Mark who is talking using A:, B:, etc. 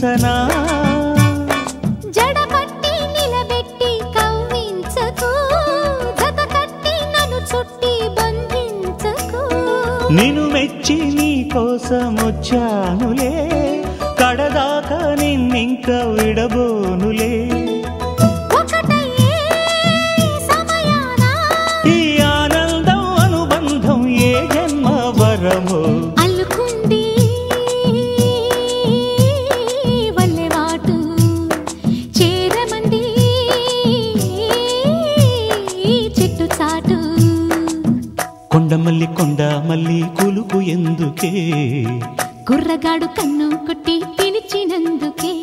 A: ఊహించనా
B: జడపట్టి నిలబెట్టి కవ్వించకు జత కట్టి నన్ను చుట్టి బంధించకు
A: నిన్ను మెచ్చి నీ కోసం వచ్చానులే కడదాకా నిన్నింక విడబోనులే
B: అల్లుకుంది వల్లెవాటు చేరమంది చెట్టు చాటు
A: కొండమల్లి కొండ మల్లి కులుకు ఎందుకే
B: కుర్రగాడు కన్ను కొట్టి పిలిచినందుకే